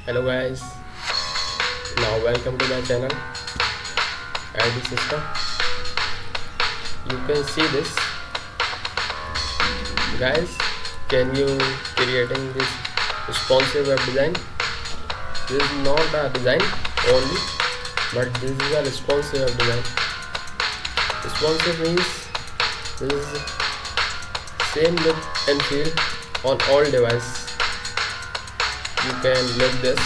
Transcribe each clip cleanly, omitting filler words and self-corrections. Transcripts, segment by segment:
Hello guys, now welcome to my channel ID System. You can see this guys. Can you creating this responsive web design? This is not a design only, but this is a responsive web design. Responsive means this is same look and feel on all devices. You can look this.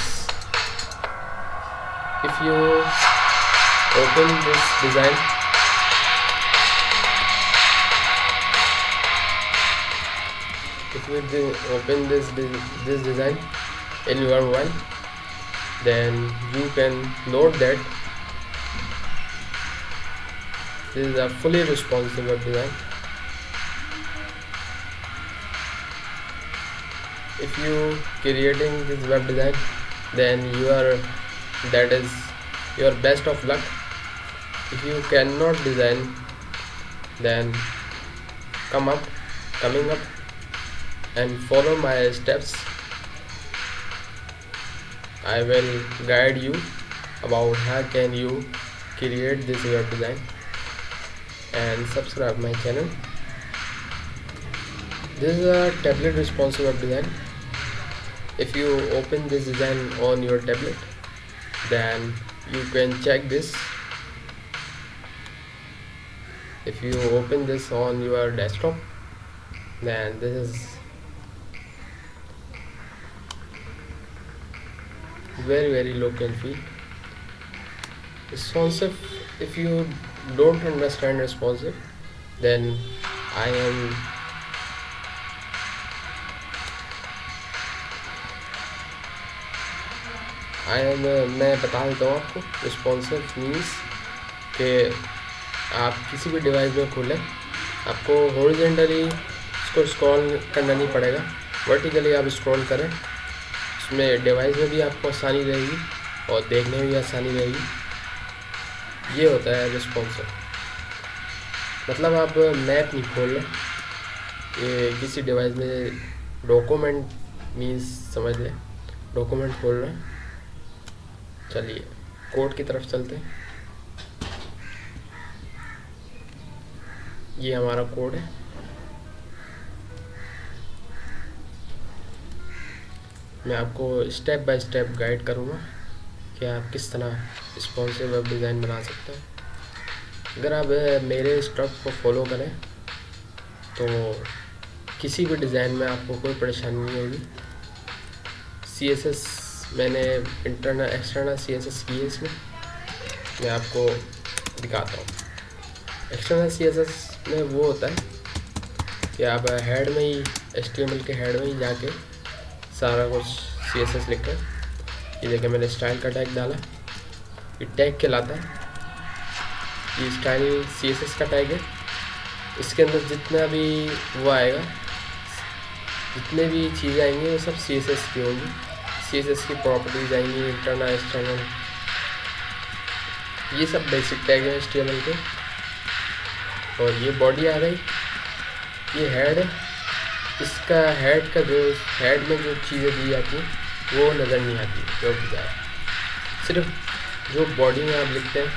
If you open this design, if you open this design in your mobile, then you can note that this is a fully responsive web design. If you creating this web design, then that is your best of luck. If you cannot design, then coming up and follow my steps. I will guide you about how can you create this web design, and subscribe my channel. This is a tablet responsive web design. If you open this design on your tablet, then you can check this. If you open this on your desktop, then this is very look and feel. Responsive, if you don't understand responsive, then मैं बता देता हूँ आपको. Responsive means कि आप किसी भी device में खोलें, आपको हॉरिजॉन्टली इसको स्क्रॉल करना नहीं पड़ेगा, वर्टिकली आप स्क्रॉल करें. उसमें डिवाइस में भी आपको आसानी रहेगी और देखने में भी आसानी रहेगी. ये होता है रिस्पॉन्सिव. मतलब आप मैप नहीं खोल लें, ये किसी डिवाइस में डॉक्यूमेंट मीन्स समझ लें, डॉक्यूमेंट खोल रहे हैं. चलिए कोड की तरफ चलते हैं. ये हमारा कोड है. मैं आपको स्टेप बाय स्टेप गाइड करूँगा कि आप किस तरह रिस्पॉन्सिव वेब डिज़ाइन बना सकते हैं. अगर आप मेरे स्टेप को फॉलो करें तो किसी भी डिज़ाइन में आपको कोई परेशानी नहीं होगी. CSS मैंने इंटरनल एक्सटर्नल CSS की है. इसमें मैं आपको दिखाता हूँ. एक्सटर्नल CSS में वो होता है कि आप हेड में ही HTML के हेड में ही जाके सारा कुछ CSS लिख कर, ये देखिए मैंने स्टाइल का टैग डाला. ये टैग कहलाता है, ये स्टाइल CSS का टैग है. इसके अंदर जितना भी वो आएगा, जितने भी चीज़ें आएंगी वो सब CSS की होंगी. CSS की प्रॉपर्टीज आएंगी, इंटरनल एक्सटर्नल, ये सब बेसिक टैग है HTML के. और ये बॉडी आ गई, ये हेड है. इसका हेड में जो चीज़ें दी जाती हैं वो नज़र नहीं आती, क्योंकि सिर्फ जो बॉडी में आप लिखते हैं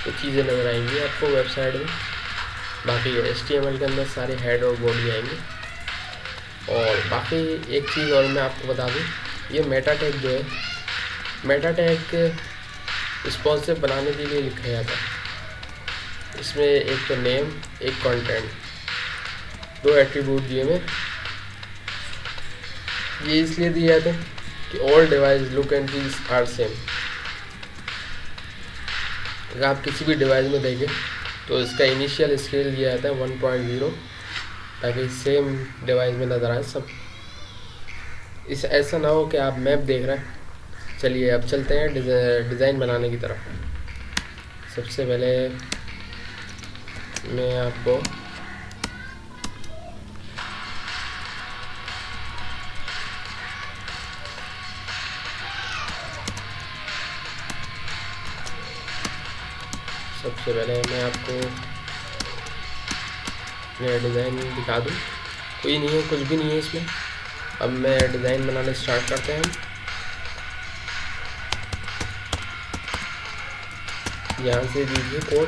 वो चीज़ें नज़र आएंगी आपको वेबसाइट में. बाकी HTML के अंदर सारे हेड और बॉडी आएंगे. और बाकी एक चीज़ और मैं आपको बता दूँ, ये मेटा टैग जो है, मेटा टैग रिस्पॉन्सिव बनाने के लिए लिखा जाता है. इसमें एक तो नेम, एक कंटेंट, दो एट्रीब्यूट दिए में. ये इसलिए दिए जाते हैं कि all device look and feel are same. अगर आप किसी भी डिवाइस में देखें तो इसका इनिशियल स्केल दिया जाता है 1.0, ताकि सेम डिवाइस में नज़र आए सब. इस ऐसा ना हो कि आप मैप देख रहे हैं. चलिए अब चलते हैं डिज़ाइन बनाने की तरफ. सबसे पहले मैं आपको डिज़ाइन दिखा दूँ. कोई नहीं है, कुछ भी नहीं है इसमें. अब मैं डिज़ाइन बनाने स्टार्ट करते हैं. यहाँ से दीजिए कोड।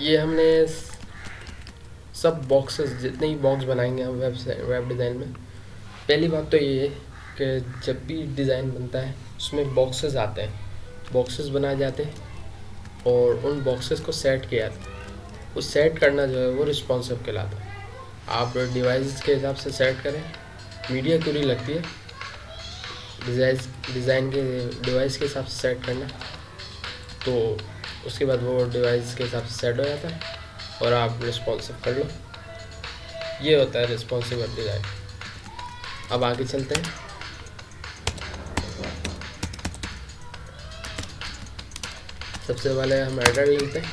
ये हमने सब बॉक्सेस, जितने ही बॉक्स बनाएंगे हम वेब डिज़ाइन में, पहली बात तो ये है कि जब भी डिज़ाइन बनता है उसमें बॉक्सेस आते हैं, बॉक्सेस बनाए जाते हैं और उन बॉक्सेस को सेट किया जाता है। वो सेट करना जो है वो रिस्पॉन्सिव कहलाता है। आप डिवाइस के हिसाब से सेट करें, मीडिया क्यूरी लगती है डिज़ाइन के डिवाइस के हिसाब से सेट करना, तो उसके बाद वो डिवाइस के हिसाब से सेट हो जाता है और आप रिस्पॉन्सिव कर लो। ये होता है रिस्पॉन्सिव वेब डिज़ाइन। अब आगे चलते हैं। सबसे पहले हम हेडर लेते हैं,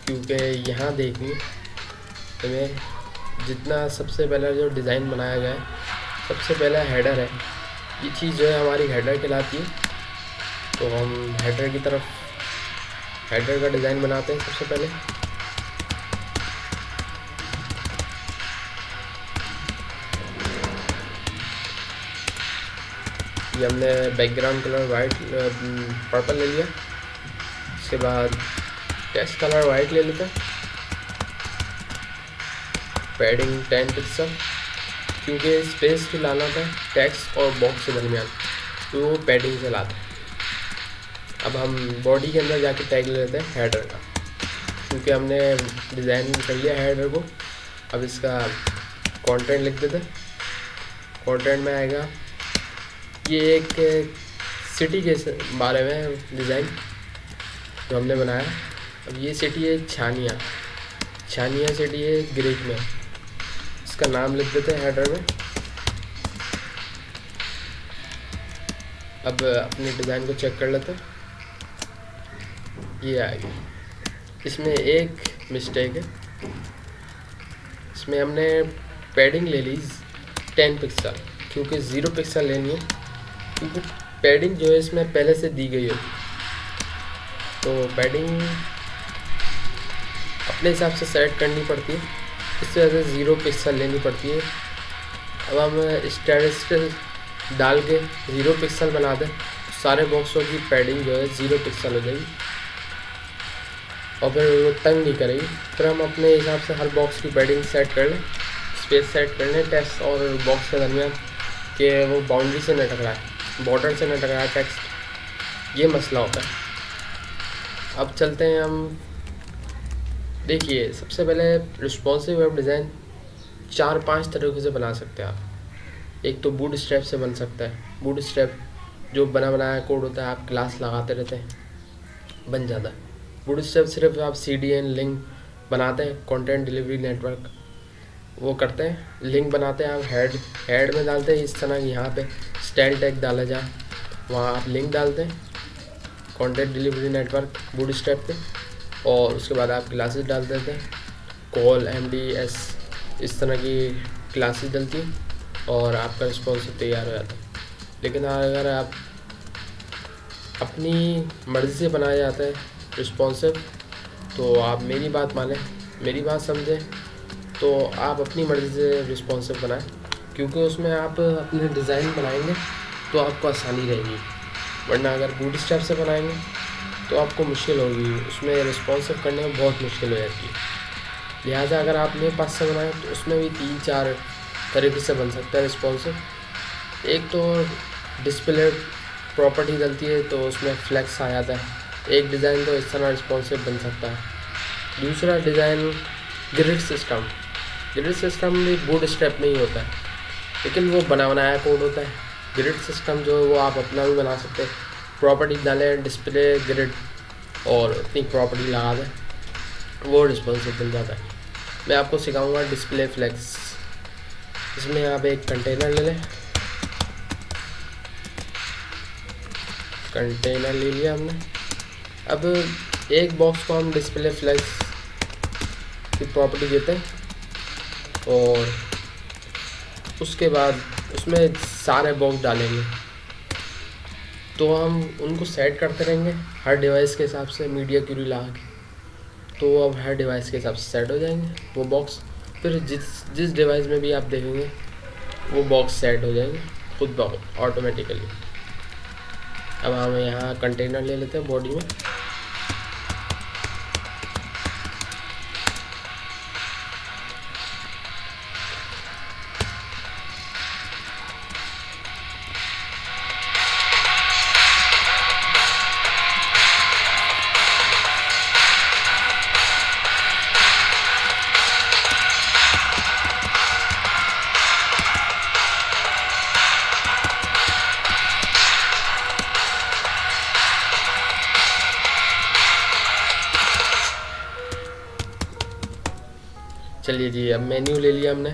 क्योंकि यहाँ देखिए हमें जितना सबसे पहले जो डिज़ाइन बनाया गया है, सबसे पहला हेडर है। ये चीज़ जो है हमारी हेडर कहलाती है। तो हम हेडर की तरफ, हेडर का डिज़ाइन बनाते हैं सबसे पहले। ये हमने बैकग्राउंड कलर वाइट पर्पल ले लिया। उसके बाद टेक्स्ट कलर वाइट ले लेते हैं। पैडिंग 10 पिक्सल, क्योंकि स्पेस भी लाना था टेक्स्ट और बॉक्स के दरमियान, तो वो पैडिंग से लाता है। अब हम बॉडी के अंदर जाके टैग ले लेते हैं हेडर का, क्योंकि हमने डिज़ाइन कर लिया हेडर को। अब इसका कंटेंट लिख देते हैं। कंटेंट में आएगा ये एक सिटी के बारे में डिज़ाइन जो हमने बनाया। अब ये सिटी है छानिया सिटी है ग्रीक में। इसका नाम लिख देते हैं हेडर में। अब अपने डिज़ाइन को चेक कर लेते हैं। ये आएगी। इसमें एक मिस्टेक है, इसमें हमने पैडिंग ले ली 10 पिक्सल, क्योंकि 0 पिक्सल लेनी है, क्योंकि पैडिंग जो है इसमें पहले से दी गई होती। तो पैडिंग अपने हिसाब से सेट करनी पड़ती है, इस वजह से 0 पिक्सल लेनी पड़ती है। अब हम स्टैटिस्टिक्स डाल के 0 पिक्सल बना दें, सारे बॉक्सों की पैडिंग जो है 0 पिक्सल हो जाएगी और फिर वो तंग नहीं करेगी। फिर हम अपने हिसाब से हर बॉक्स की पैडिंग सेट कर लें, स्पेस सेट कर लें टेक्स्ट और बॉक्स के दरमियान, कि वो बाउंड्री से न टकराए, बॉर्डर से न टकराए टेक्स्ट। ये मसला होता है। अब चलते हैं हम। देखिए, सबसे पहले रिस्पॉन्सिव वेब डिज़ाइन 4-5 तरीके से बना सकते हैं आप। एक तो बूटस्ट्रैप से बन सकता है। बूटस्ट्रैप जो बना बनाया कोड होता है, आप क्लास लगाते रहते हैं, बन जाता है। बूटस्ट्रैप सिर्फ आप CDN लिंक बनाते हैं, कंटेंट डिलीवरी नेटवर्क वो करते हैं, लिंक बनाते हैं। आप हेड में डालते हैं, इस तरह यहाँ पे स्टाइल टैग डाला जाए, वहाँ आप लिंक डालते हैं कंटेंट डिलीवरी नेटवर्क बूटस्ट्रैप पे, और उसके बाद आप क्लासेस डाल देते हैं, कॉल MDS इस तरह की क्लासेस डलती हैं और आपका रिस्पॉन्सिव तैयार हो जाता है। लेकिन अगर आप अपनी मर्ज़ी से बनाया जाता है रिस्पॉन्सिव, तो आप मेरी बात मानें, मेरी बात समझें, तो आप अपनी मर्ज़ी से रिस्पॉन्सिव बनाएं, क्योंकि उसमें आप अपने डिज़ाइन बनाएंगे तो आपको आसानी रहेगी। वरना अगर बूटस्ट्रैप से बनाएंगे तो आपको मुश्किल होगी, उसमें रिस्पॉन्सिव करने में बहुत मुश्किल हो जाती है। लिहाजा अगर आप मेरे पास से बनाएं तो उसमें भी 3-4 तरीके से बन सकता है रिस्पॉन्सिव। एक तो डिस्प्ले प्रॉपर्टी डलती है तो उसमें फ्लैक्स आ जाता है। एक डिज़ाइन तो इस तरह रिस्पॉन्सिव बन सकता है। दूसरा डिज़ाइन ग्रिड सिस्टम भी बूटस्ट्रैप में ही होता है, लेकिन वो बना बनाया कोड होता है। ग्रिड सिस्टम जो है वो आप अपना भी बना सकते हैं। प्रॉपर्टी डालें डिस्प्ले ग्रिड और अपनी प्रॉपर्टी लगा दें, वो रिस्पॉन्सिव बन जाता है। मैं आपको सिखाऊंगा डिस्प्ले फ्लैक्स। इसमें आप एक कंटेनर ले लें, कंटेनर ले लिया हमने। अब एक बॉक्स को हम डिस्प्ले फ्लैक्स की प्रॉपर्टी देते हैं और उसके बाद उसमें सारे बॉक्स डालेंगे, तो हम उनको सेट करते रहेंगे हर डिवाइस के हिसाब से मीडिया क्यूरी लगा के। तो अब हर डिवाइस के हिसाब से सेट हो जाएंगे वो बॉक्स। फिर जिस जिस डिवाइस में भी आप देखेंगे वो बॉक्स सेट हो जाएंगे खुद ऑटोमेटिकली। अब हम यहाँ कंटेनर ले लेते हैं बॉडी में। चलिए जी, अब मेन्यू ले लिया हमने।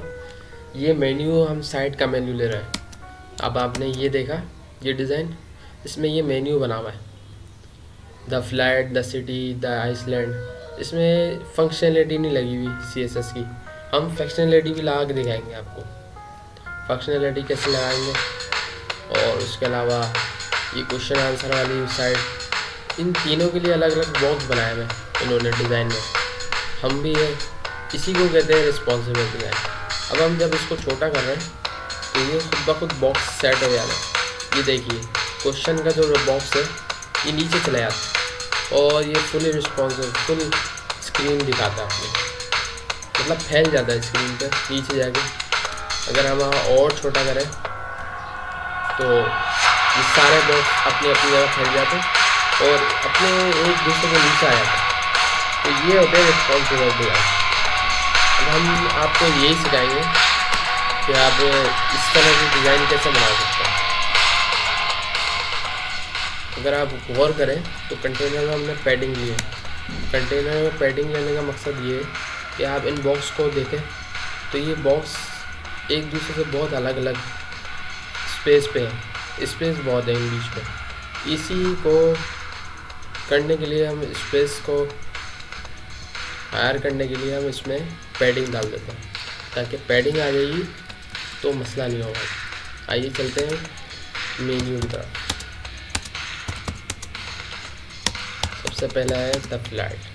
ये मेन्यू हम साइट का मेन्यू ले रहे हैं। अब आपने ये देखा ये डिज़ाइन, इसमें ये मेन्यू बना हुआ है, the flat, the city, the island. इसमें फंक्शनलिटी नहीं लगी हुई CSS की। हम फंक्शनलिटी भी लगा के दिखाएंगे आपको, फंक्शनलिटी कैसे लगाएंगे। और उसके अलावा ये क्वेश्चन आंसर वाली साइट, इन तीनों के लिए अलग अलग बॉक्स बनाए हुए इन्होंने डिज़ाइन में। हम भी ये इसी को कहते हैं रिस्पॉन्सिबल डिज़ाइन। अब हम जब इसको छोटा कर रहे हैं तो ये खुद ब खुद बॉक्स सेट हो जाना है। ये देखिए क्वेश्चन का जो बॉक्स है ये नीचे चला जाता है और ये फुली रिस्पॉन्सिव फुल स्क्रीन दिखाता है अपनी, मतलब फैल जाता है स्क्रीन पे नीचे जाके। अगर हम और छोटा करें तो ये सारे बॉक्स अपनी अपनी जगह फैल जाते हैं और अपने एक दूसरे के नीचे आ जाते हैं। तो ये होते हैं रिस्पॉन्सिबल डिज़ाइन। अब हम आपको यही सिखाएंगे कि आप इस तरह की डिज़ाइन कैसे बना सकते हैं। अगर आप गौर करें तो कंटेनर में हमने पैडिंग ली है। कंटेनर में पैडिंग लेने का मकसद ये है कि आप इन बॉक्स को देखें तो ये बॉक्स एक दूसरे से बहुत अलग अलग स्पेस पे है, स्पेस बहुत है इन बीच में। इसी को करने के लिए हम स्पेस को हायर करने के लिए हम इसमें पैडिंग डाल देते हैं, ताकि पैडिंग आ जाएगी तो मसला नहीं होगा। आइए चलते हैं मेन्यू की तरफ। सबसे पहला है द फ्लैट।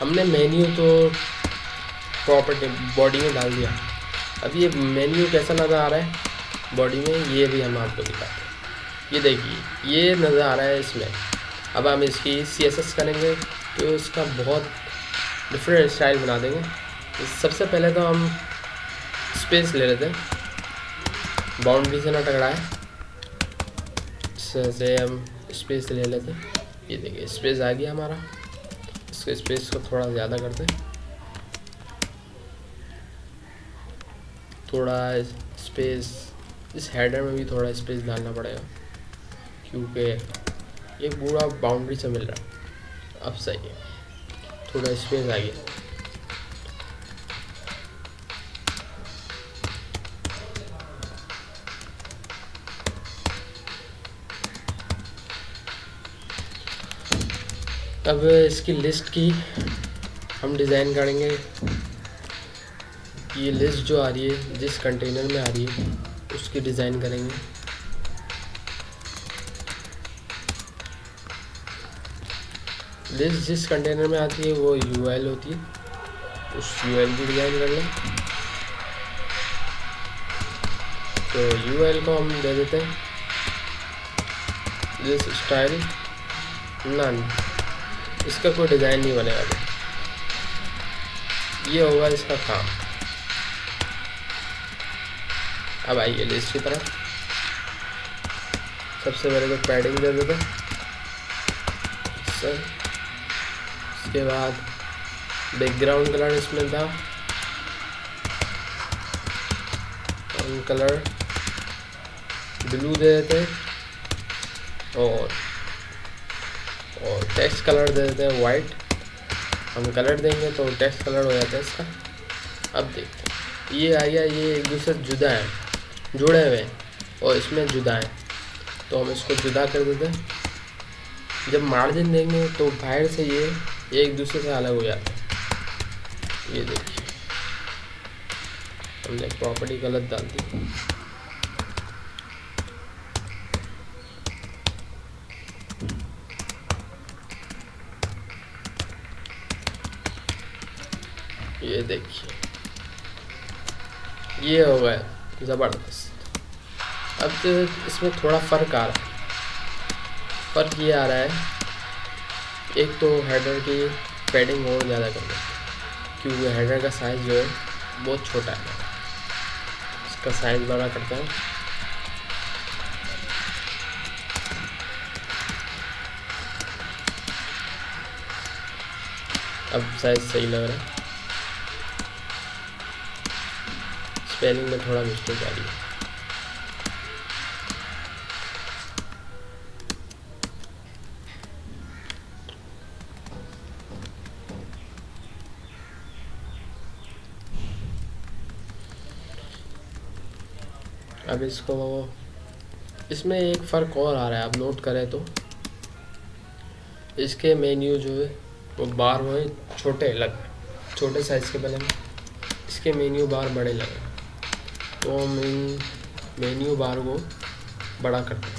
हमने मेन्यू तो प्रॉपर्टी बॉडी में डाल दिया। अब ये मेन्यू कैसा नज़र आ रहा है बॉडी में, ये भी हम आपको दिखाते हैं। ये देखिए ये नज़र आ रहा है इसमें। अब हम इसकी CSS करेंगे तो इसका बहुत डिफरेंट स्टाइल बना देंगे। सबसे पहले तो हम स्पेस ले लेते हैं, बाउंड्री से ना टकराए, इससे हम स्पेस ले लेते हैं। ये देखिए स्पेस आ गया हमारा। इसके स्पेस को थोड़ा ज़्यादा करते हैं, थोड़ा स्पेस इस हेडर में भी थोड़ा स्पेस डालना पड़ेगा क्योंकि ये पूरा बाउंड्री से मिल रहा है। अब सही है, थोड़ा स्पेस आ गया। अब इसकी लिस्ट की हम डिज़ाइन करेंगे। ये लिस्ट जो आ रही है जिस कंटेनर में आ रही है उसकी डिज़ाइन करेंगे। लिस्ट जिस कंटेनर में आती है वो UL होती है, उस UL की डिज़ाइन कर लें। तो UL को हम दे देते हैं दिस स्टाइल नन। इसका कोई डिज़ाइन नहीं बनेगा, ये होगा इसका काम। अब आइए लिस्ट की तरफ। सबसे पहले तो पैडिंग दे देते हैं सर। उसके बाद बैकग्राउंड कलर इसमें था कलर ब्लू दे देते हैं। और टेक्स्ट कलर दे देते हैं वाइट। हम कलर देंगे तो टेक्स्ट कलर हो जाता है इसका। अब देखते हैं ये आ गया, ये एक दूसरे से जुदा है, जुड़े हुए हैं और इसमें जुदा है, तो हम इसको जुदा कर देते हैं। जब मार्जिन देंगे तो बाहर से ये एक दूसरे से अलग हो जाता है। ये देखिए हमने प्रॉपर्टी गलत डाल दी। ये देखिए ये हो गया ज़बरदस्त। अब तो इसमें थोड़ा फ़र्क आ रहा है। फ़र्क ये आ रहा है, एक तो हेडर की पैडिंग और ज़्यादा कर देते क्योंकि हेडर का साइज़ जो है बहुत छोटा है। इसका साइज़ बड़ा करता है। अब साइज़ सही लग रहा है। स्पेलिंग में थोड़ा मिस्टेक आ रही है। अब इसमें एक फ़र्क और आ रहा है, आप नोट करें तो इसके मेन्यू जो है वो बार हुए छोटे छोटे साइज़ के बने, इसके मेन्यू बार बड़े लगे, तो हम इन मेन्यू बार को बड़ा करते हैं।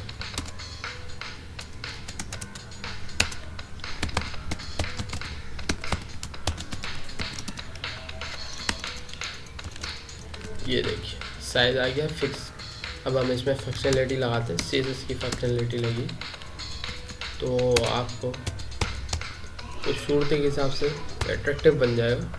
ये देखिए साइज़ आ गया फिक्स। अब हम इसमें फंक्शनलिटी लगाते हैं। CSS की फंक्शनलिटी लगी तो आपको खूबसूरती के हिसाब से अट्रैक्टिव बन जाएगा।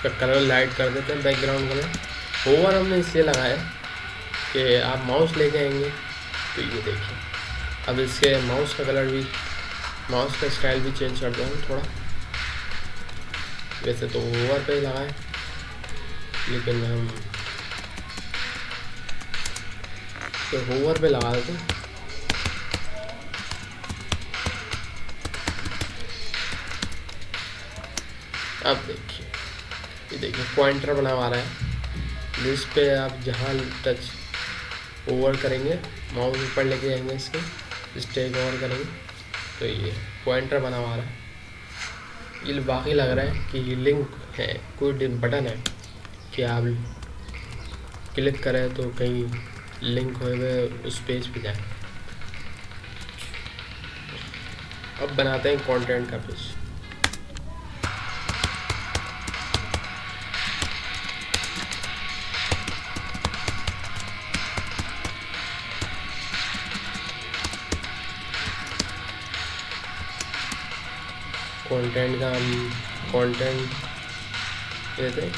इसका कलर लाइट कर देते हैं, बैकग्राउंड कलर। होवर हमने इसलिए लगाया कि आप माउस लेके आएंगे तो ये देखिए अब इसके माउस का कलर भी, माउस का स्टाइल भी चेंज कर दूँ थोड़ा। वैसे तो होवर पे ही लगाए लेकिन हम तो होवर पे लगा देते हैं। अब देखिए ये देखिए पॉइंटर बना हुआ रहा है, जिस पे आप जहाँ टच ओवर करेंगे माउस ऊपर लेके जाएंगे, इसके स्टेक ओवर करेंगे तो ये पॉइंटर बना हुआ रहा है। ये बाकी लग रहा है कि ये लिंक है, कोई बटन है कि आप क्लिक करें तो कहीं लिंक हुए हुए उस पेज पे जाए। अब बनाते हैं कंटेंट का पेज। कंटेंट का हम कंटेंट देते हैं।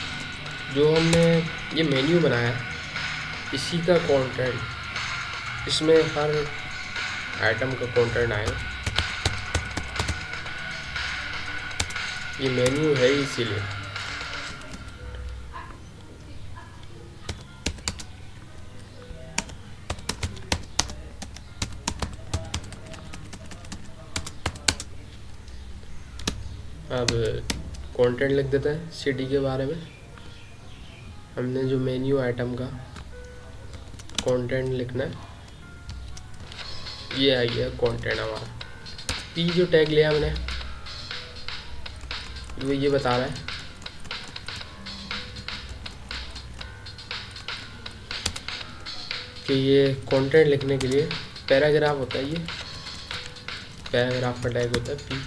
जो हमने ये मेन्यू बनाया है इसी का कंटेंट, इसमें हर आइटम का कंटेंट आएगा। ये मेन्यू है इसीलिए। अब कंटेंट लिख देते हैं सिटी के बारे में। हमने जो मेन्यू आइटम का कंटेंट लिखना है, ये आ गया कंटेंट हमारा। पी जो टैग लिया हमने वो ये बता रहा है कि ये कंटेंट लिखने के लिए पैराग्राफ होता है, ये पैराग्राफ का टैग होता है पी।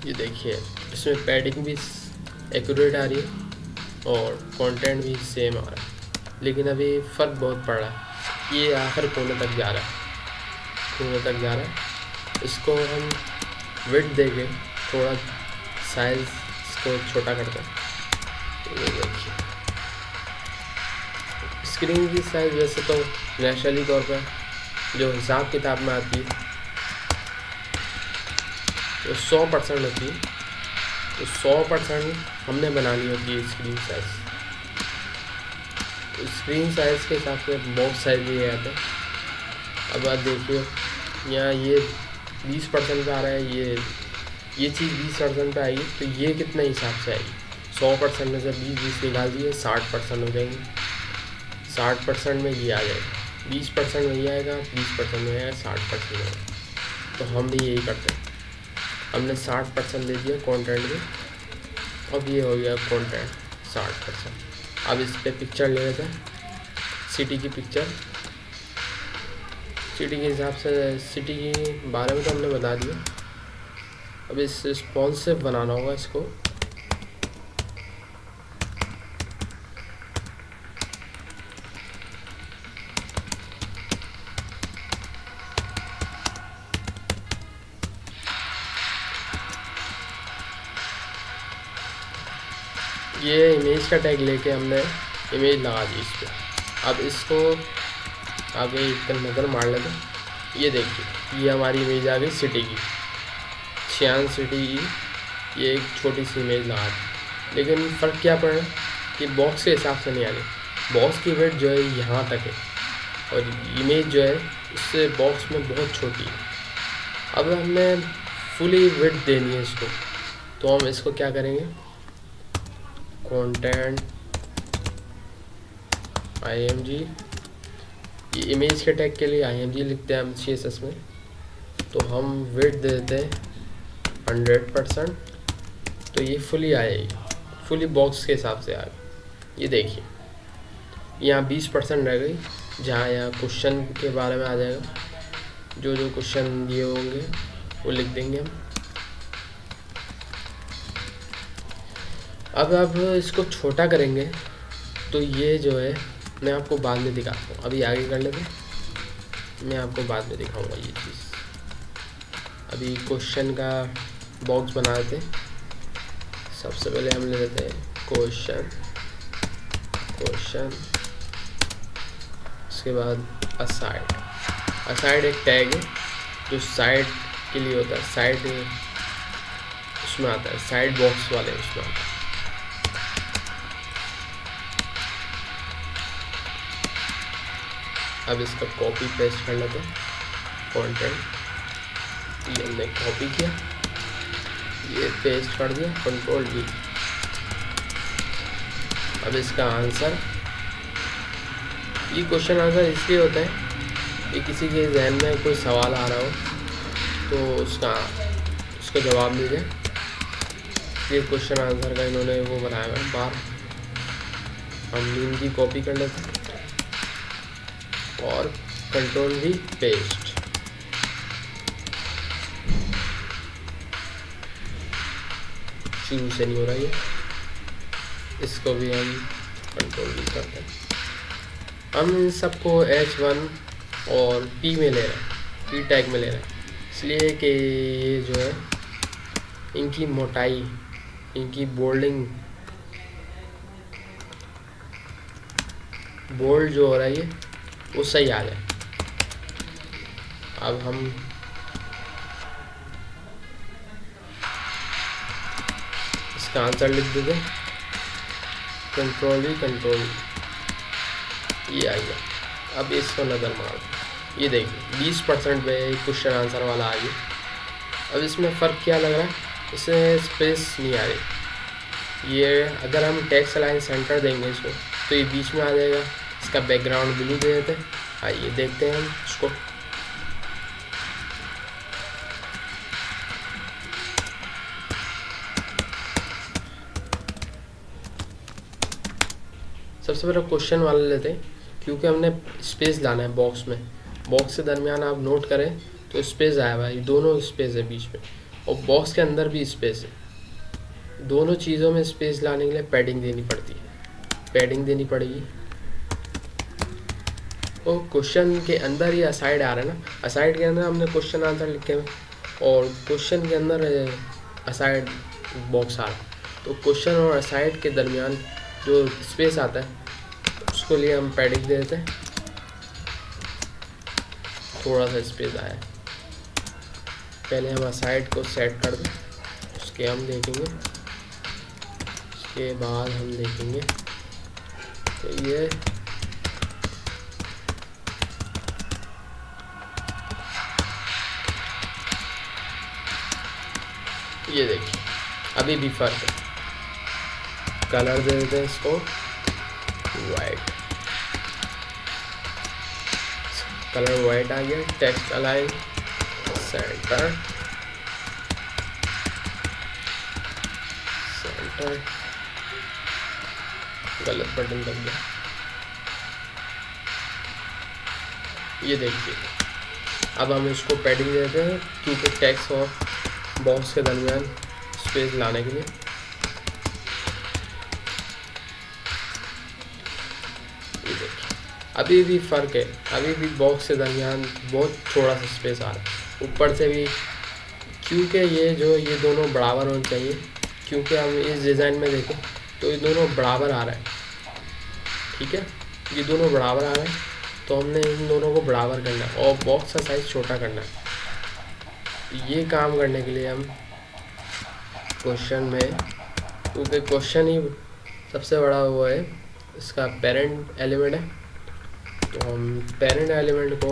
ये देखिए इसमें पैडिंग भी एक्यूरेट आ रही है और कंटेंट भी सेम आ रहा है, लेकिन अभी फ़र्क बहुत पड़ रहा है। ये आखिर कोने तक जा रहा है, कोने तक जा रहा है। इसको हम विड्थ देके थोड़ा साइज इसको छोटा करते हैं। ये देखिए स्क्रीन की साइज़ वैसे तो नेचुरली तौर पर जो हिसाब किताब में आती है तो 100% होती है, तो 100% हमने बनानी होती है स्क्रीन साइज़। तो स्क्रीन साइज़ के हिसाब से बॉक्स साइज ये आता है। अब आप देखिए यहाँ ये 20% पे आ रहा है, ये चीज़ 20% पे आएगी, तो ये कितना हिसाब से आएगी? 100% में से 20 निकाल दिए 60% हो जाएंगे। 60% में ये आ जाएगा, 20% में ये आएगा, 20% में आएगा, 60% में आएगा। तो हम भी यही करते हैं, हमने 60% दे दिया कंटेंट में, अब ये हो गया कंटेंट 60%। अब इस पर पिक्चर ले लेते हैं, सिटी की पिक्चर। सिटी के हिसाब से सिटी के बारे में तो हमने बता दिया। अब इस रिस्पॉन्सिव बनाना होगा इसको। ये इमेज का टैग लेके हमने इमेज लगा दी इस पर। अब इसको आगे एक नज़र मार लेते। ये देखिए ये हमारी इमेज आ गई सिटी की, शियान सिटी की। ये एक छोटी सी इमेज लगा दी, लेकिन फ़र्क क्या पड़ रहा है कि बॉक्स के हिसाब से नहीं आ रही। बॉक्स की वेट जो है यहाँ तक है और इमेज जो है उससे बॉक्स में बहुत छोटी है। अब हमें फुली वेट देनी है इसको, तो हम इसको क्या करेंगे, कंटेंट img, ये इमेज के टैग के लिए img लिखते हैं हम CSS में। तो हम वेट दे देते हैं 100%, तो ये फुली आएगी, फुली बॉक्स के हिसाब से आएगी। ये देखिए यहाँ 20% रह गई, जहाँ यहाँ क्वेश्चन के बारे में आ जाएगा, जो जो क्वेश्चन दिए होंगे वो लिख देंगे हम। अब इसको छोटा करेंगे, तो ये जो है मैं आपको बाद में दिखाता हूँ। अभी आगे कर लेते हैं, मैं आपको बाद में दिखाऊंगा ये चीज़। अभी क्वेश्चन का बॉक्स बना देते हैं। सबसे पहले हम ले लेते हैं क्वेश्चन, उसके बाद असाइड एक टैग है जो साइड के लिए होता है, साइड उसमें आता है, साइड बॉक्स वाले उसमें आता है। अब इसका कॉपी पेस्ट कर लेते हैं कंटेंट। ये हमने कॉपी किया, ये पेस्ट कर दिया, कंट्रोल V। अब इसका आंसर, ये क्वेश्चन आंसर इसलिए होता है कि किसी के जहन में कोई सवाल आ रहा हो तो उसका जवाब मिल जाए। ये क्वेश्चन आंसर का इन्होंने वो बनाया है बार। हम मीन की कॉपी कर लेते हैं और कंट्रोल V पेस्ट। शुरू से नहीं हो रहा है, इसको भी हम कंट्रोल V करते हैं। हम इन सबको H1 और P में ले रहे हैं, P टैग में ले रहे हैं, इसलिए कि ये जो है इनकी मोटाई, इनकी बोल्ड जो हो रहा है वो सही आ जाए। अब हम इसका आंसर लिख देते, कंट्रोल ये आ गया। अब इसको नज़र मार, ये देखिए 20% पे क्वेश्चन आंसर वाला आ गया। अब इसमें फ़र्क क्या लग रहा है, इसमें स्पेस नहीं आ रही। ये अगर हम टेक्स्ट अलाइन सेंटर देंगे इसको तो ये बीच में आ जाएगा। इसका बैकग्राउंड ब्लू दे देते हैं। आइए देखते हैं हम इसको। सबसे पहले क्वेश्चन वाला लेते हैं, क्योंकि हमने स्पेस लाना है बॉक्स में। बॉक्स के दरमियान आप नोट करें तो स्पेस आया भाई, दोनों स्पेस है बीच में, और बॉक्स के अंदर भी स्पेस है। दोनों चीज़ों में स्पेस लाने के लिए पैडिंग देनी पड़ती है, पैडिंग देनी पड़ेगी। तो क्वेश्चन के अंदर ही असाइड आ रहा है ना, असाइड के अंदर हमने क्वेश्चन आंसर लिखे हुए, और क्वेश्चन के अंदर असाइड बॉक्स आ रहा है, तो क्वेश्चन और असाइड के दरमियान जो स्पेस आता है उसके लिए हम पैडिंग दे देते हैं, थोड़ा सा स्पेस आया है। पहले हम असाइड को सेट कर दें, उसके हम देखेंगे, उसके बाद हम देखेंगे तो ये देखिए अभी भी फर्क है। कलर दे देते हैं इसको वाइट, कलर वाइट आ गया। टेक्स्ट अलाइन सेंटर, गलत बटन दब गया। ये देखिए अब हम इसको पैडिंग देते हैं क्योंकि टेक्स्ट और बॉक्स के दरमियान स्पेस लाने के लिए। ये देखिए अभी भी फ़र्क है, अभी भी बॉक्स के दरमियान बहुत थोड़ा सा स्पेस आ रहा है। ऊपर से भी क्योंकि ये दोनों बराबर होने चाहिए, क्योंकि हम इस डिज़ाइन में देखें तो ये दोनों बराबर आ रहा है, ठीक है, ये दोनों बराबर आ रहे हैं, तो हमने इन दोनों को बराबर करना है और बॉक्स का साइज़ छोटा करना है। ये काम करने के लिए हम क्वेश्चन में, क्योंकि क्वेश्चन ही सबसे बड़ा वो है, इसका पेरेंट एलिमेंट है, तो हम पेरेंट एलिमेंट को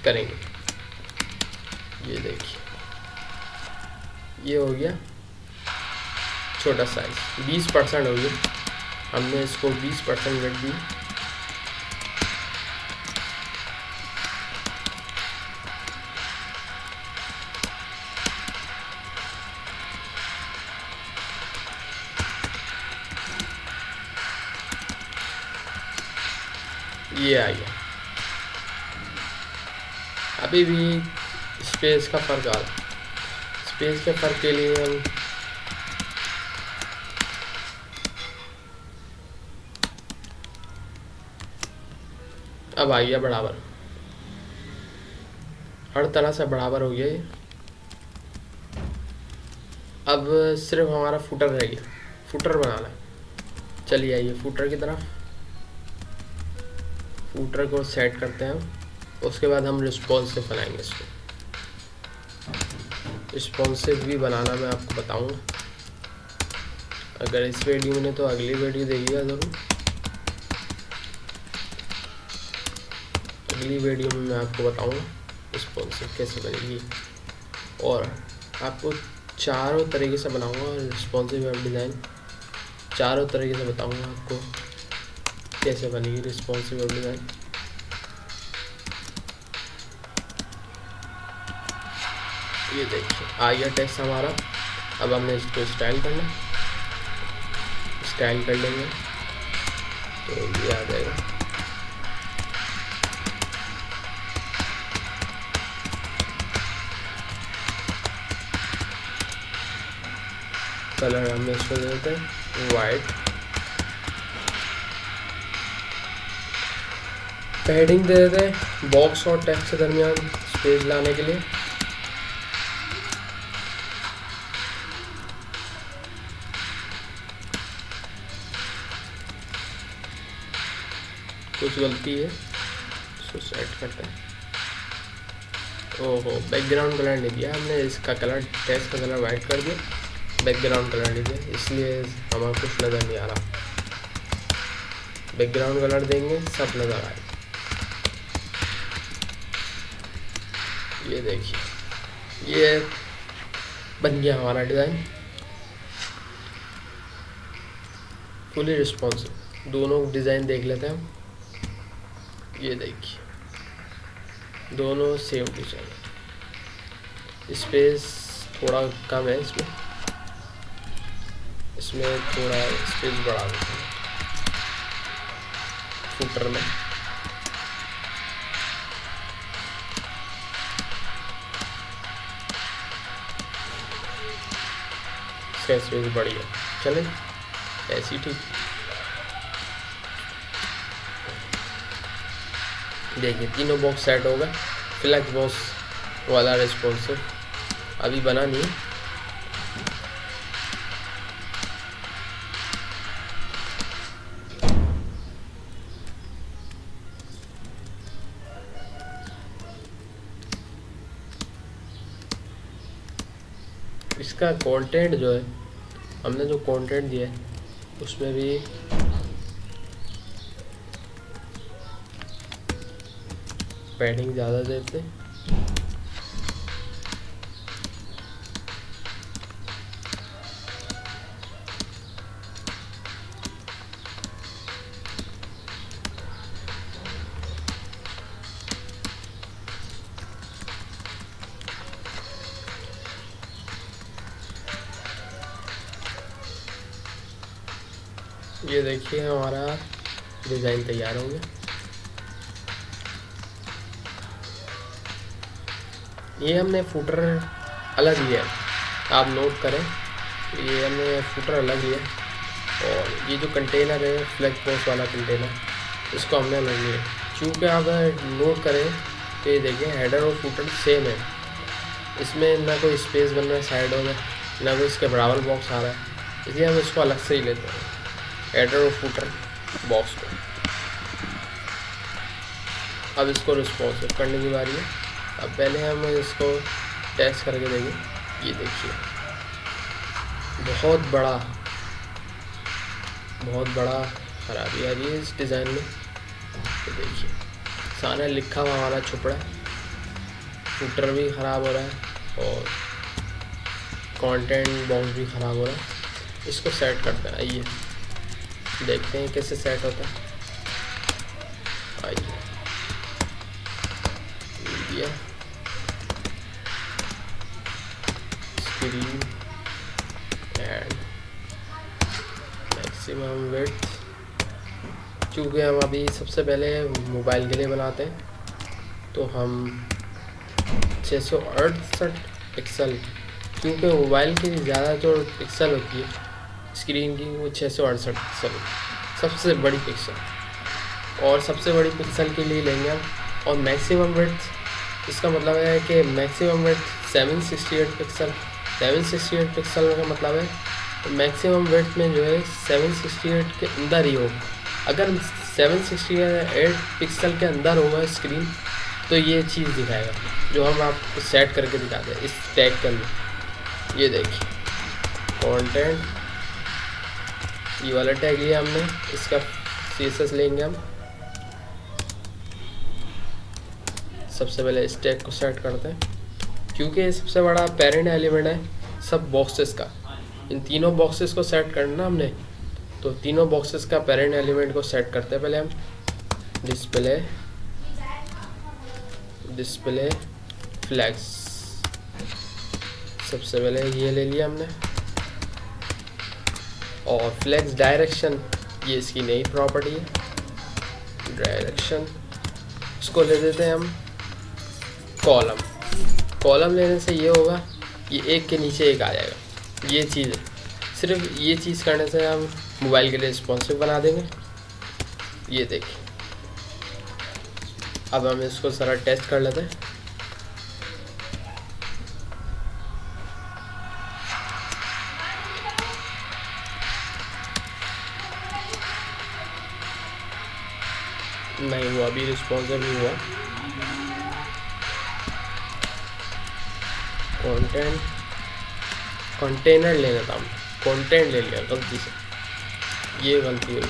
करेंगे। ये देखिए ये हो गया छोटा साइज, 20% हो गया, हमने इसको 20% वेट दी। ये आ गया, अभी भी स्पेस का फ़र्क आ रहा है। स्पेस के फ़र्क के लिए हम अब आ गया बराबर, हर तरह से बराबर हो गया ये। अब सिर्फ हमारा फुटर रह गया, फुटर बनाना है। चलिए आइए फुटर की तरफ, फुटर को सेट करते हैं हम, उसके बाद हम रिस्पॉन्सिव बनाएंगे इसको। रिस्पॉन्सिव भी बनाना मैं आपको बताऊंगा, अगर इस वीडियो में तो अगली वीडियो देखिएगा ज़रूर। अगली वीडियो में मैं आपको बताऊंगा रिस्पॉन्सिव कैसे बनेगी, और आपको चारों तरीके से बनाऊंगा रिस्पॉन्सिव वेब डिज़ाइन, चारों तरीके से बताऊंगा आपको कैसे बनेगी रिस्पॉन्सिव वेब डिज़ाइन। ये देखिए आ गया टेक्स्ट हमारा। अब हमने इसको स्टाइल करना, स्टाइल कर लेंगे तो ये आ जाएगा। कलर हम इसको दे देते हैं वाइट, पैडिंग दे देते हैं बॉक्स और टेक्स्ट के दरमियान स्पेस लाने के लिए। कुछ गलती है, इसको सेट करते हैं। ओहो बैकग्राउंड कलर नहीं दिया हमने, इसका कलर टेक्स्ट का कलर वाइट कर दिया, बैकग्राउंड कलर नहीं दिया, इसलिए हमें कुछ नज़र नहीं आ रहा। बैकग्राउंड कलर देंगे सब नज़र आएगा। ये देखिए ये बन गया हमारा डिज़ाइन फुली रिस्पॉन्सिव। दोनों डिज़ाइन देख लेते हैं हम। ये देखिए दोनों सेम डिज़ाइन, स्पेस थोड़ा कम है इसमें, इसमें थोड़ा स्पेस बढ़ा देते हैं फुटर में। इसका स्पेस बढ़िया, चलें ऐसी ठीक। देखिए तीनों बॉक्स सेट हो गए, फ्लैक्स बॉक्स वाला रिस्पॉन्सिव अभी बना नहीं। इसका कंटेंट जो है, हमने जो कंटेंट दिया है उसमें भी पैडिंग ज़्यादा देते। ये देखिए हमारा डिज़ाइन तैयार हो गया। ये हमने फुटर अलग लिया है, आप नोट करें, ये हमने फुटर अलग लिया और ये जो कंटेनर है फ्लैग पोस्ट वाला कंटेनर, इसको हमने अलग लिया। चूँकि आप नोट करें तो ये देखिए हेडर और फुटर सेम है, इसमें ना कोई स्पेस बन रहा है साइडों में, ना कोई इसके बराबर बॉक्स आ रहा है, इसलिए हम इसको अलग से ही लेते हैं हेडर और फुटर बॉक्स को। अब इसको रिस्पॉन्सिव करने की बारी है। अब पहले हम इसको टेस्ट करके देंगे। ये देखिए बहुत बड़ा खराबी आ रही है इस डिज़ाइन में। तो देखिए सारा लिखा हुआ हमारा छुप रहा है, फुटर भी ख़राब हो रहा है और कंटेंट बॉक्स भी ख़राब हो रहा है। इसको सेट करते हैं, आइए देखते हैं कैसे सेट होता है। आइए स्क्रीन एंड मैक्सिमम विड्थ। चूँकि हम अभी सबसे पहले मोबाइल के लिए बनाते हैं तो हम 668 पिक्सल, क्योंकि मोबाइल की ज़्यादा जो पिक्सल होती है स्क्रीन की वो 668 पिक्सल सबसे बड़ी पिक्सल, और सबसे बड़ी पिक्सल के लिए लेंगे हम। और मैक्सिमम विड्थ, इसका मतलब है कि मैक्सिमम विड्थ 768 पिक्सल। 768 पिक्सल का मतलब है मैक्सिमम विड्थ में जो है 768 के अंदर ही हो। अगर 768 पिक्सल के अंदर होगा स्क्रीन तो ये चीज़ दिखाएगा जो हम आपको सेट करके दिखाते हैं इस टैग के अंदर। ये देखिए कंटेंट, ये वाला टैग लिया हमने, इसका CSS लेंगे हम। सबसे पहले इस टैग को सेट करते हैं, क्योंकि ये सबसे बड़ा पेरेंट एलिमेंट है सब बॉक्सेस का। इन तीनों बॉक्सेस को सेट करना हमने, तो तीनों बॉक्सेस का पेरेंट एलिमेंट को सेट करते हैं पहले हम। डिस्प्ले फ्लैग्स, सबसे पहले ये ले लिया हमने। और फ्लैग्स डायरेक्शन, ये इसकी नई प्रॉपर्टी है डायरेक्शन, इसको ले देते हैं हम कॉलम लेने से ये होगा, ये एक के नीचे एक आ जाएगा। ये चीज़ सिर्फ ये चीज़ करने से हम मोबाइल के लिए रिस्पॉन्सिव बना देंगे। ये देखिए अब हम इसको सारा टेस्ट कर लेते हैं। नहीं हुआ, अभी रिस्पॉन्सिव नहीं हुआ। कंटेनर लेना था, कंटेंट ले लिया गलती से, ये गलती हुई।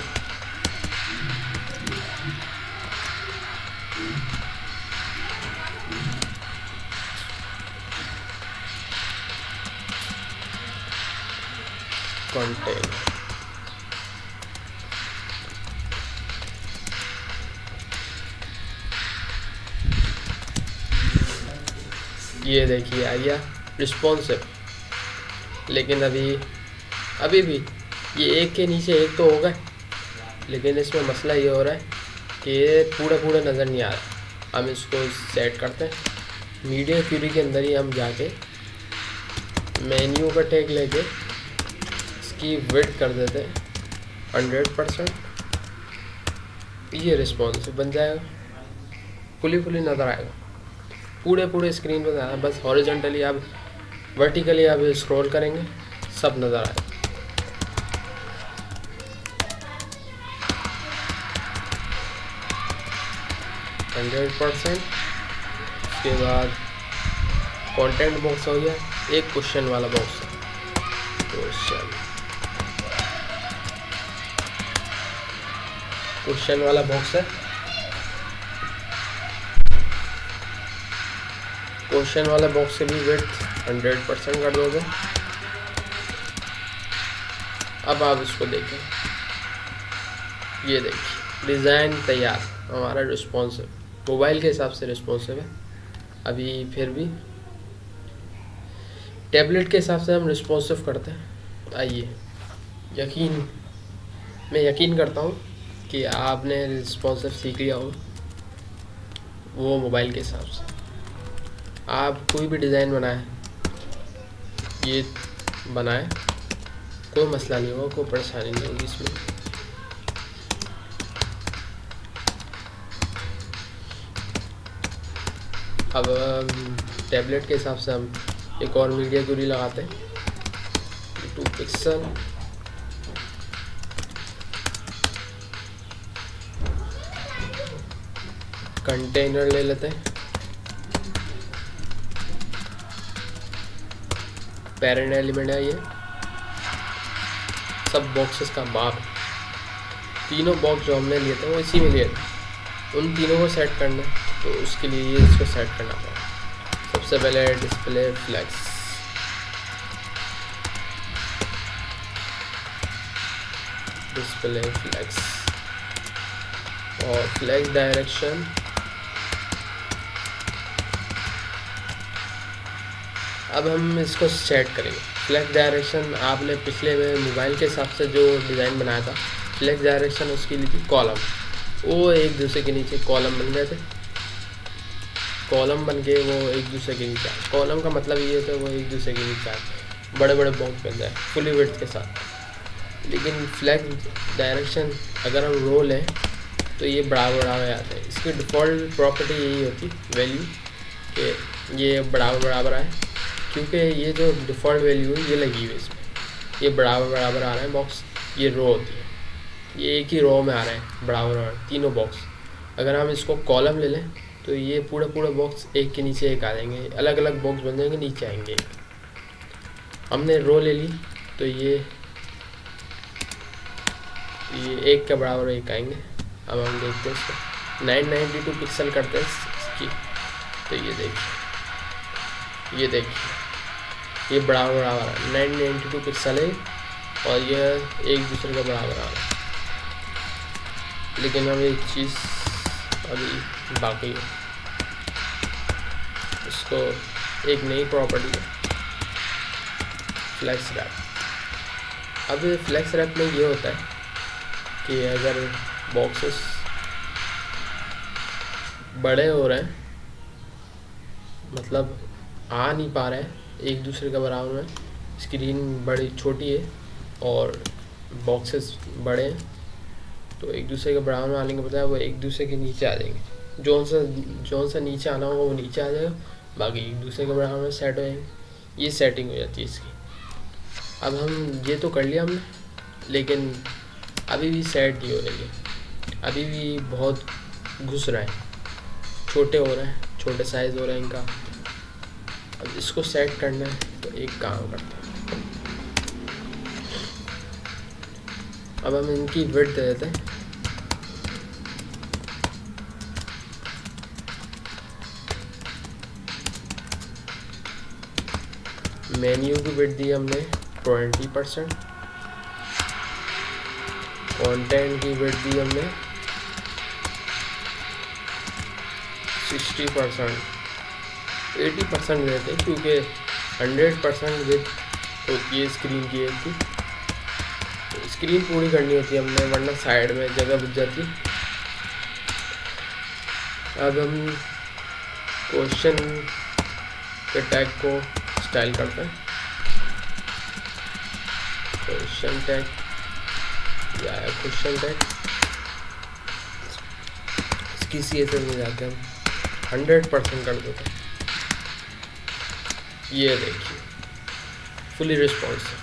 कंटेंट ये देखिए आ गया रिस्पॉन्सिव, लेकिन अभी भी ये एक के नीचे एक तो होगा, लेकिन इसमें मसला ये हो रहा है कि ये पूरा नज़र नहीं आ रहा। हम इसको सेट करते हैं मीडिया क्यूरी के अंदर ही, हम जाके मेन्यू का टैग लेके इसकी विड्थ कर देते हैं 100%। ये रिस्पॉन्सिव बन जाएगा, फुली नज़र आएगा, पूरे स्क्रीन पर। बस हॉरिजॉन्टली आप वर्टिकली आप स्क्रॉल करेंगे सब नज़र आए। Hundred percent. उसके बाद कंटेंट बॉक्स हो गया, एक क्वेश्चन वाला बॉक्स है। क्वेश्चन वाला बॉक्स है। क्वेश्चन वाला बॉक्स से भी विड्थ 100% कर दोगे। अब आप इसको देखें, ये देखिए डिज़ाइन तैयार, हमारा रिस्पॉन्सिव मोबाइल के हिसाब से रिस्पॉन्सिव है। अभी फिर भी टैबलेट के हिसाब से हम रिस्पॉन्सिव करते हैं। आइए, मैं यकीन करता हूँ कि आपने रिस्पॉन्सिव सीख लिया होगा वो मोबाइल के हिसाब से। आप कोई भी डिज़ाइन बनाए, ये बनाए, कोई मसला नहीं होगा, कोई परेशानी नहीं होगी इसमें। अब टैबलेट के हिसाब से हम एक और मीडिया क्यूरी लगाते हैं, 2 पिक्सल। कंटेनर ले लेते हैं, पेरेंट एलिमेंट है ये, सब बॉक्सेस का माप। तीनों बॉक्स जो हमने लिए थे वो इसी में लिए थे, उन तीनों को सेट करना है, तो उसके लिए ये इसको सेट करना पड़ेगा। सबसे पहले डिस्प्ले फ्लैक्स, और फ्लैक्स डायरेक्शन। अब हम इसको सेट करेंगे। फ्लैक्स डायरेक्शन आपने पिछले में मोबाइल के हिसाब से जो डिज़ाइन बनाया था, फ्लैक्स डायरेक्शन उसकी ली थी कॉलम, वो एक दूसरे के नीचे कॉलम बन गए थे। कॉलम बन के वो एक दूसरे के नीचे, कॉलम का मतलब ये था वो एक दूसरे के नीचे बड़े बड़े बॉक्स बन जाए फुली विड्थ के साथ। लेकिन फ्लैक्स डायरेक्शन अगर हम रो लें तो ये बराबर बराबर आते हैं। इसकी डिफ़ॉल्ट प्रॉपर्टी यही होती वैल्यू कि ये बराबर बराबर आए, क्योंकि ये जो डिफ़ॉल्ट वैल्यू है ये लगी हुई है इसमें, ये बराबर बराबर आ रहे हैं बॉक्स। ये रो होती है, ये एक ही रो में आ रहे हैं बराबर बराबर तीनों बॉक्स। अगर हम इसको कॉलम ले लें तो ये पूरे बॉक्स एक के नीचे एक आ जाएंगे, अलग अलग बॉक्स बन जाएंगे, नीचे आएंगे। हमने रो ले ली तो ये एक के बराबर एक आएंगे। अब हम देखते हैं इसको 992 पिक्सल करते हैं इसकी, तो ये देखिए ये बराबर बराबर है, 992 पिक्सल है और ये एक दूसरे का बराबर आ रहा है। लेकिन हम एक चीज़ अभी बाकी है, इसको एक नई प्रॉपर्टी है फ्लैक्स रैप। अब फ्लैक्स रैप में ये होता है कि अगर बॉक्सेस बड़े हो रहे हैं, मतलब आ नहीं पा रहे हैं एक दूसरे के बराबर में, स्क्रीन बड़ी छोटी है और बॉक्सेस बड़े हैं, तो एक दूसरे के बराबर में आने के बजाय वो एक दूसरे के नीचे आ जाएंगे। जौन सा नीचे आना होगा वो नीचे आ जाएगा, बाकी एक दूसरे के बराबर में सेट हो जाएंगे। ये सेटिंग हो जाती है इसकी। अब हम ये तो कर लिया हमने, लेकिन अभी भी सेट नहीं हो रही है, अभी भी बहुत घुस रहा है, छोटे हो रहे हैं, छोटे साइज़ हो रहे हैं इनका। अब इसको सेट करना है तो एक काम करते हैं, अब हम इनकी विड्थ दे देते हैं। मेन्यू की विड्थ दी हमने 20%, कंटेंट की विड्थ दी हमने 60%, 80% देते हैं क्योंकि 100% विड्थ होती है स्क्रीन की एक की, तो स्क्रीन पूरी करनी होती है हमने, वरना साइड में जगह बच जाती। अब हम क्वेश्चन के टैग को स्टाइल करते हैं, क्वेश्चन टैग या क्वेश्चन टैग, इसकी CSS में जाके हम 100% कर देते हैं। ये देखिए फुली रिस्पॉन्सिव।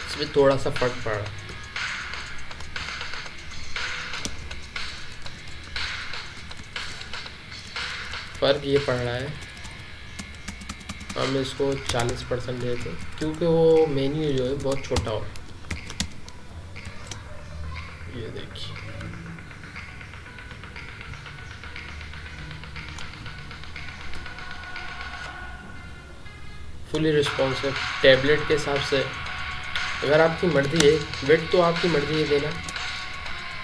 इसमें थोड़ा सा फर्क पड़ रहा है। फ़र्क ये पड़ रहा है, हम इसको 40% देते हैं क्योंकि वो मेन्यू जो है बहुत छोटा हो। ये देखिए, फुली रिस्पॉन्सिव टैबलेट के हिसाब से। अगर आपकी मर्ज़ी है, वेट तो आपकी मर्ज़ी है देना,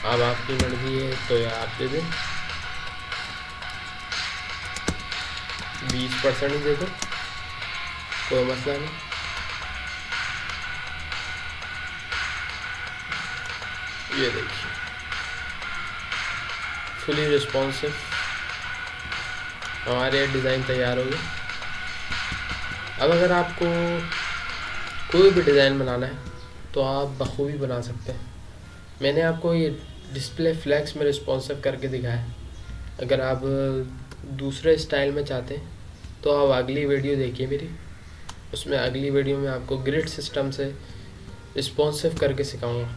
अब आपकी मर्ज़ी है तो या आप दे दें, 20% ही दे दो, कोई मसला नहीं। ये देखिए, फुली रिस्पॉन्सिव हमारे डिज़ाइन तैयार हो गए। अब अगर आपको कोई भी डिज़ाइन बनाना है तो आप बखूबी बना सकते हैं। मैंने आपको ये डिस्प्ले फ्लैक्स में रिस्पॉन्सिव करके दिखाया। अगर आप दूसरे स्टाइल में चाहते हैं तो आप अगली वीडियो देखिए मेरी, उसमें अगली वीडियो में आपको ग्रिड सिस्टम से रिस्पॉन्सिव करके सिखाऊंगा,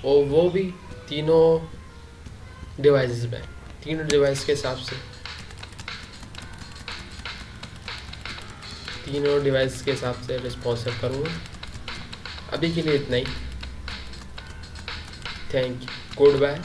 और वो भी तीनों डिवाइसेस में, तीनों डिवाइस के हिसाब से, तीनों डिवाइस के हिसाब से रिस्पॉन्सिव करूँगा। अभी के लिए इतना ही। Thank you, good bye.